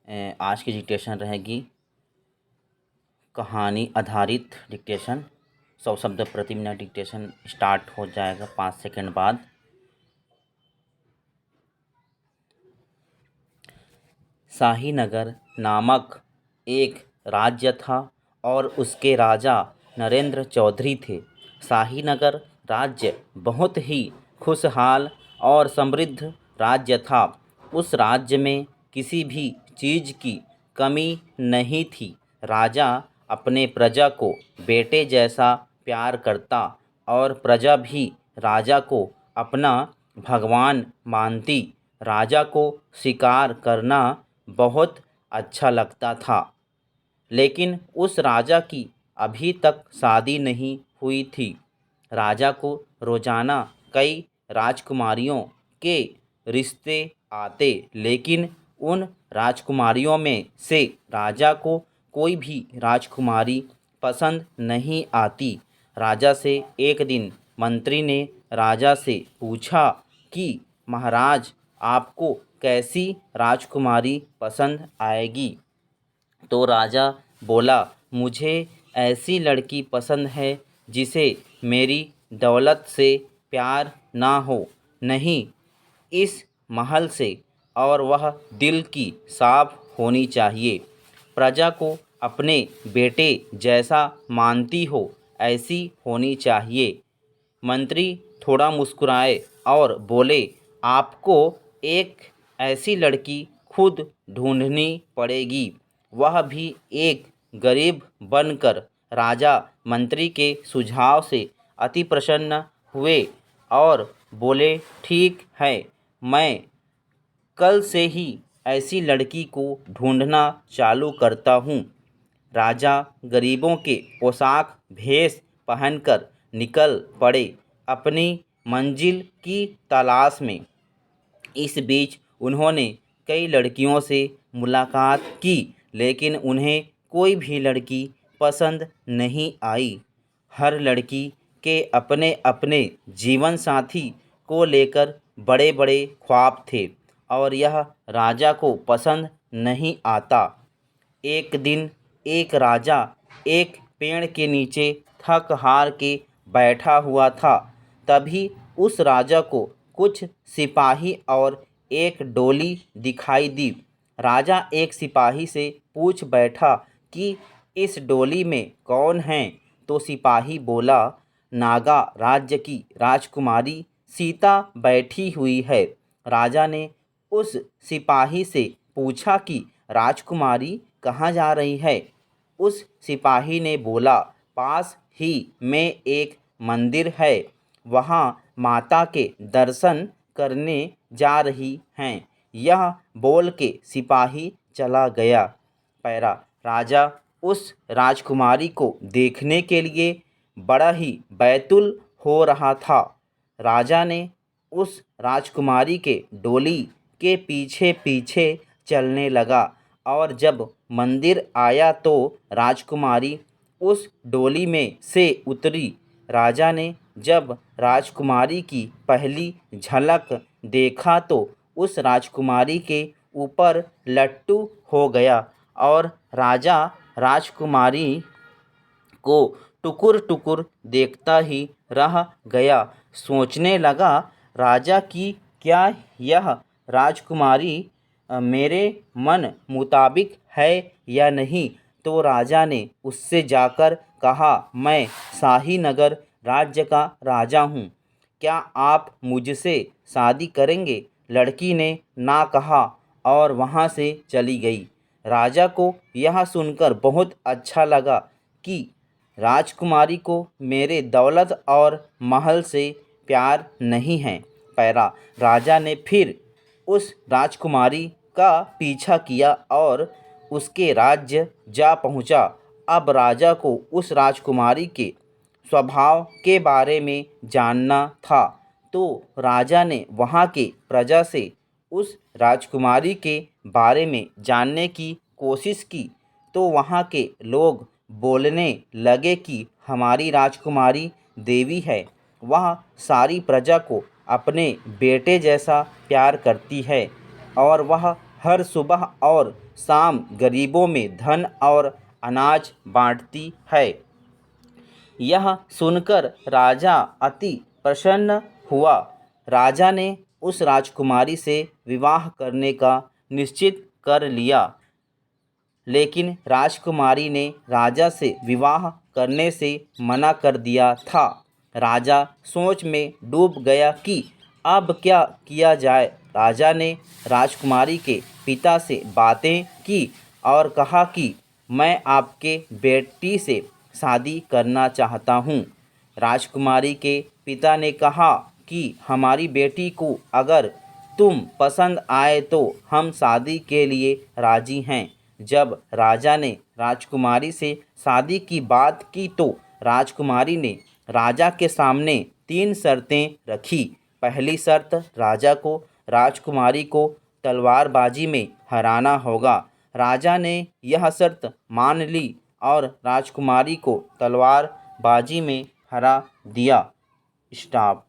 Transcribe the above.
आज की डिक्टेशन रहेगी कहानी आधारित डिक्टेशन। 100 शब्द प्रति मिनट डिक्टेशन स्टार्ट हो जाएगा 5 सेकंड बाद। शाहीनगर नामक एक राज्य था और उसके राजा नरेंद्र चौधरी थे। शाहीनगर राज्य बहुत ही खुशहाल और समृद्ध राज्य था। उस राज्य में किसी भी चीज़ की कमी नहीं थी। राजा अपने प्रजा को बेटे जैसा प्यार करता और प्रजा भी राजा को अपना भगवान मानती। राजा को शिकार करना बहुत अच्छा लगता था, लेकिन उस राजा की अभी तक शादी नहीं हुई थी। राजा को रोजाना कई राजकुमारियों के रिश्ते आते, लेकिन उन राजकुमारियों में से राजा को कोई भी राजकुमारी पसंद नहीं आती। राजा से एक दिन मंत्री ने राजा से पूछा कि महाराज, आपको कैसी राजकुमारी पसंद आएगी? तो राजा बोला, मुझे ऐसी लड़की पसंद है जिसे मेरी दौलत से प्यार ना हो, नहीं इस महल से, और वह दिल की साफ होनी चाहिए, प्रजा को अपने बेटे जैसा मानती हो, ऐसी होनी चाहिए। मंत्री थोड़ा मुस्कुराए और बोले, आपको एक ऐसी लड़की खुद ढूंढनी पड़ेगी, वह भी एक गरीब बनकर। राजा मंत्री के सुझाव से अति प्रसन्न हुए और बोले, ठीक है, मैं कल से ही ऐसी लड़की को ढूंढना चालू करता हूँ। राजा गरीबों के पोशाक भेष पहनकर निकल पड़े अपनी मंजिल की तलाश में। इस बीच उन्होंने कई लड़कियों से मुलाकात की, लेकिन उन्हें कोई भी लड़की पसंद नहीं आई। हर लड़की के अपने अपने जीवन साथी को लेकर बड़े बड़े ख्वाब थे और यह राजा को पसंद नहीं आता। एक दिन एक राजा एक पेड़ के नीचे थक हार के बैठा हुआ था। तभी उस राजा को कुछ सिपाही और एक डोली दिखाई दी। राजा एक सिपाही से पूछ बैठा कि इस डोली में कौन है? तो सिपाही बोला, नागा राज्य की राजकुमारी सीता बैठी हुई है। राजा ने उस सिपाही से पूछा कि राजकुमारी कहाँ जा रही है? उस सिपाही ने बोला, पास ही में एक मंदिर है, वहाँ माता के दर्शन करने जा रही हैं। यह बोल के सिपाही चला गया। पैरा राजा उस राजकुमारी को देखने के लिए बड़ा ही बैतुल हो रहा था। राजा ने उस राजकुमारी के डोली के पीछे पीछे चलने लगा और जब मंदिर आया तो राजकुमारी उस डोली में से उतरी। राजा ने जब राजकुमारी की पहली झलक देखा तो उस राजकुमारी के ऊपर लट्टू हो गया और राजा राजकुमारी को टुकुर टुकुर देखता ही रह गया। सोचने लगा, राजा की क्या यह राजकुमारी मेरे मन मुताबिक है या नहीं? तो राजा ने उससे जाकर कहा, मैं शाहीनगर राज्य का राजा हूँ, क्या आप मुझसे शादी करेंगे? लड़की ने ना कहा और वहाँ से चली गई। राजा को यह सुनकर बहुत अच्छा लगा कि राजकुमारी को मेरे दौलत और महल से प्यार नहीं है। पैरा राजा ने फिर उस राजकुमारी का पीछा किया और उसके राज्य जा पहुंचा। अब राजा को उस राजकुमारी के स्वभाव के बारे में जानना था, तो राजा ने वहाँ के प्रजा से उस राजकुमारी के बारे में जानने की कोशिश की। तो वहाँ के लोग बोलने लगे कि हमारी राजकुमारी देवी है, वह सारी प्रजा को अपने बेटे जैसा प्यार करती है और वह हर सुबह और शाम गरीबों में धन और अनाज बांटती है। यह सुनकर राजा अति प्रसन्न हुआ। राजा ने उस राजकुमारी से विवाह करने का निश्चित कर लिया, लेकिन राजकुमारी ने राजा से विवाह करने से मना कर दिया था। राजा सोच में डूब गया कि अब क्या किया जाए। राजा ने राजकुमारी के पिता से बातें की और कहा कि मैं आपके बेटी से शादी करना चाहता हूँ। राजकुमारी के पिता ने कहा कि हमारी बेटी को अगर तुम पसंद आए तो हम शादी के लिए राजी हैं। जब राजा ने राजकुमारी से शादी की बात की तो राजकुमारी ने राजा के सामने 3 शर्तें रखी। पहली शर्त, राजा को राजकुमारी को तलवारबाजी में हराना होगा। राजा ने यह शर्त मान ली और राजकुमारी को तलवारबाजी में हरा दिया। स्टॉप।